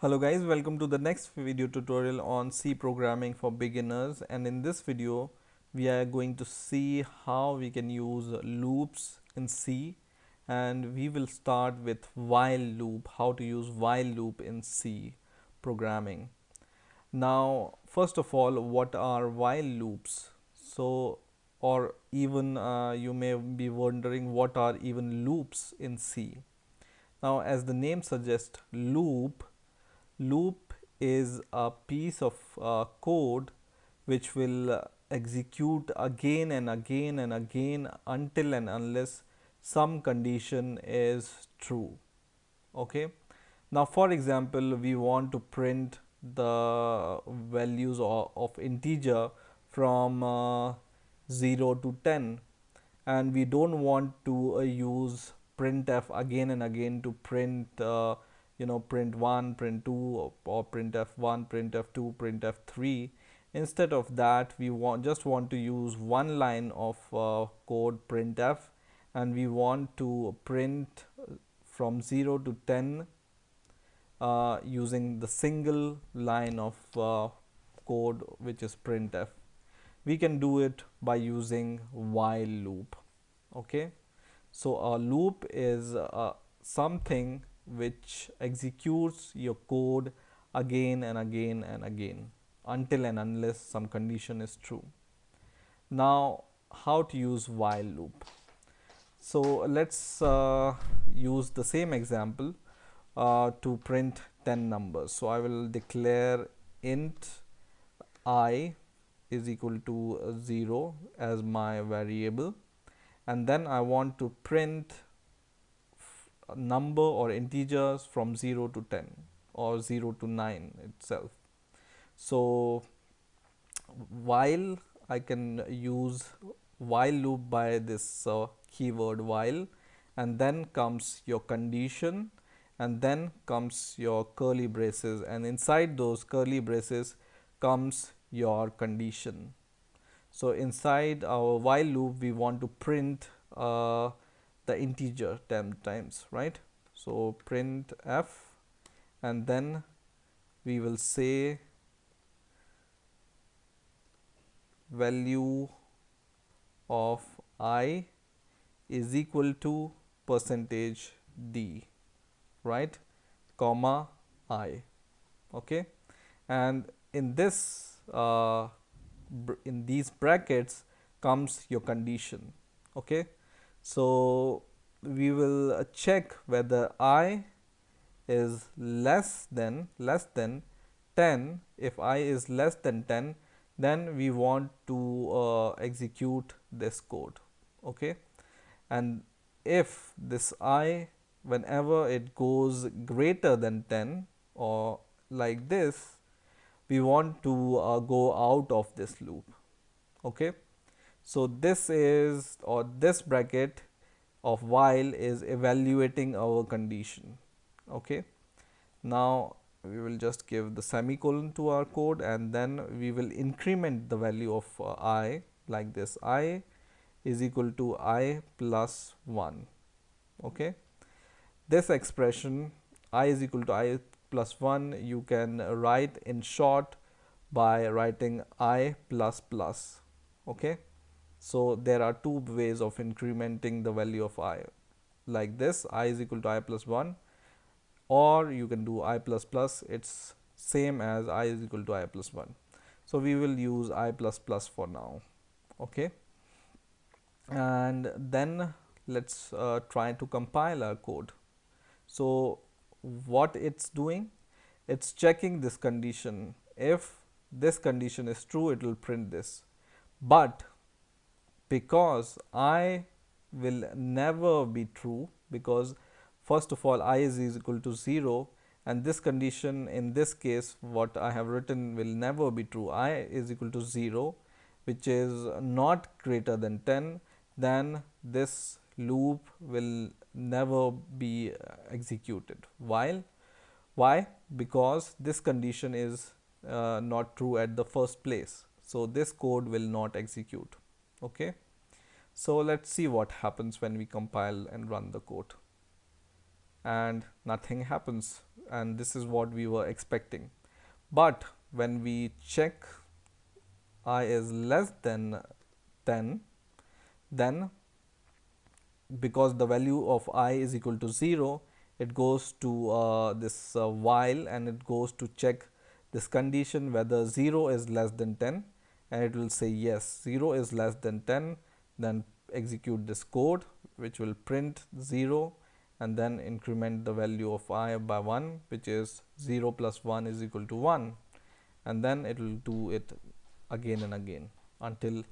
Hello guys, welcome to the next video tutorial on C programming for beginners, and in this video we are going to see how we can use loops in C, and we will start with while loop, how to use while loop in C programming. Now first of all, what are while loops? So or even you may be wondering what are even loops in C. Now as the name suggests, loop is a piece of code which will execute again and again and again until and unless some condition is true. Okay. Now for example, we want to print the values of integer from 0 to 10, and we don't want to use printf again and again to print print 1, print 2, or printf 1, printf 2, printf 3. Instead of that, we just want to use one line of code printf, and we want to print from 0 to 10 using the single line of code, which is printf. We can do it by using while loop. Okay, so a loop is something which executes your code again and again and again until and unless some condition is true. Now how to use while loop? So let's use the same example to print 10 numbers. So I will declare int I is equal to 0 as my variable, and then I want to print a number or integers from 0 to 10 or 0 to 9 itself. So while I can use while loop by this keyword while, and then comes your condition, and then comes your curly braces, and inside those curly braces comes your condition. So inside our while loop we want to print the integer 10 times, right? So print f, and then we will say value of I is equal to percentage d, right, comma I. Okay, and in this in these brackets comes your condition. Okay, so we will check whether I is less than 10. If I is less than 10, then we want to execute this code. Okay, and if this I, whenever it goes greater than 10 or like this, we want to go out of this loop. Okay, so this is, or this bracket of while is evaluating our condition. Okay, now we will just give the semicolon to our code, and then we will increment the value of I like this: I is equal to I plus 1. Okay, this expression I is equal to I plus 1 you can write in short by writing I plus plus. Okay, so there are two ways of incrementing the value of I, like this: I is equal to I plus 1, or you can do I plus plus. It's same as I is equal to I plus 1. So we will use I plus plus for now. Okay, and then let's try to compile our code. So what it's doing, it's checking this condition. If this condition is true, it will print this. But because I will never be true, because first of all I is equal to 0, and this condition in this case what I have written will never be true. I is equal to 0, which is not greater than 10, then this loop will never be executed. Why? Because this condition is not true at the first place, so this code will not execute. Okay, so let's see what happens when we compile and run the code, and nothing happens. and this is what we were expecting. But when we check I is less than 10, then because the value of I is equal to 0, it goes to this while, and it goes to check this condition whether 0 is less than 10, and it will say yes, 0 is less than 10. Then execute this code, which will print 0 and then increment the value of I by 1, which is 0 plus 1 is equal to 1, and then it will do it again and again until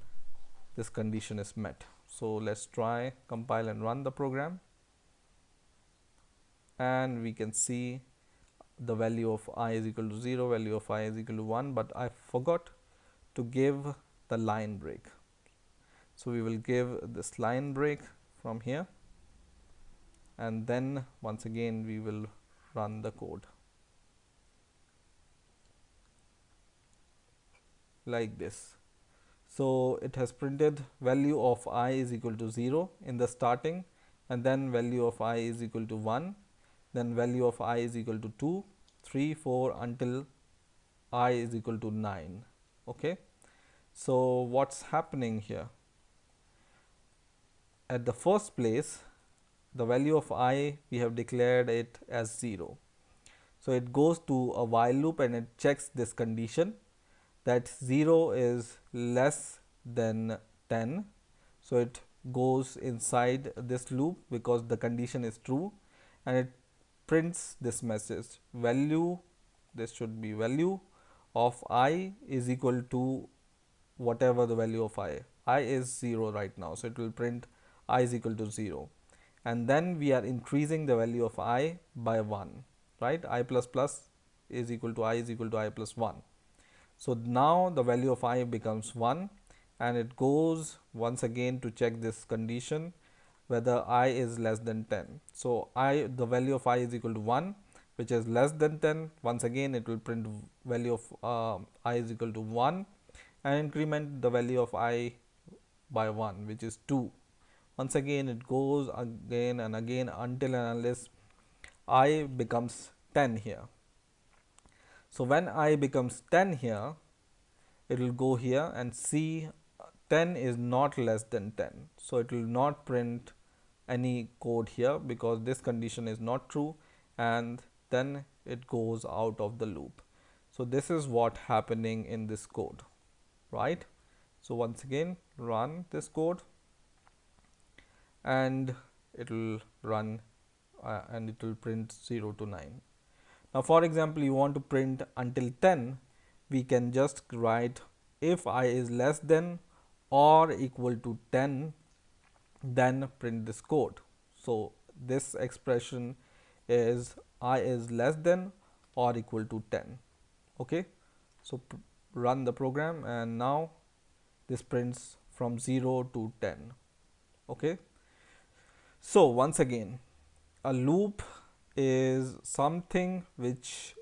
this condition is met. So let's try compile and run the program, and we can see the value of I is equal to 0, value of I is equal to 1, but I forgot to give the line break. So we will give this line break from here, and then once again we will run the code like this. So it has printed value of I is equal to 0 in the starting, and then value of I is equal to 1, then value of I is equal to 2, 3, 4 until I is equal to 9. Okay, so what's happening here? At the first place, the value of I, we have declared it as 0. So it goes to a while loop and it checks this condition that 0 is less than 10. So it goes inside this loop because the condition is true, and it prints this message value, this should be value of I is equal to whatever the value of I is 0 right now, so it will print I is equal to 0, and then we are increasing the value of I by 1, right? I plus plus is equal to I is equal to I plus 1. So now the value of I becomes 1, and it goes once again to check this condition whether I is less than 10. So the value of I is equal to 1, which is less than 10. Once again it will print value of I is equal to 1 and increment the value of I by 1, which is 2. Once again it goes again and again until and unless I becomes 10 here. So when I becomes 10 here, it will go here and see 10 is not less than 10. So it will not print any code here because this condition is not true, and then it goes out of the loop. So this is what happening in this code, right? So once again run this code, and it will run and it will print 0 to 9. Now for example, you want to print until 10, we can just write if I is less than or equal to 10, then print this code. So this expression is I is less than or equal to 10. Okay, so run the program, and now this prints from 0 to 10. Okay, so once again, a loop is something which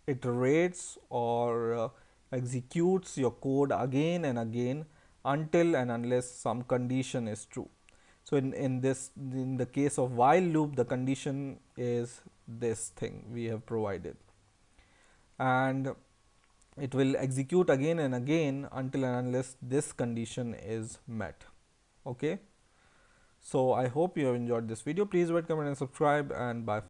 iterates or executes your code again and again until and unless some condition is true. So in the case of while loop, the condition is this thing we have provided, and it will execute again and again until and unless this condition is met. Okay, so I hope you have enjoyed this video. Please rate, comment and subscribe, and bye.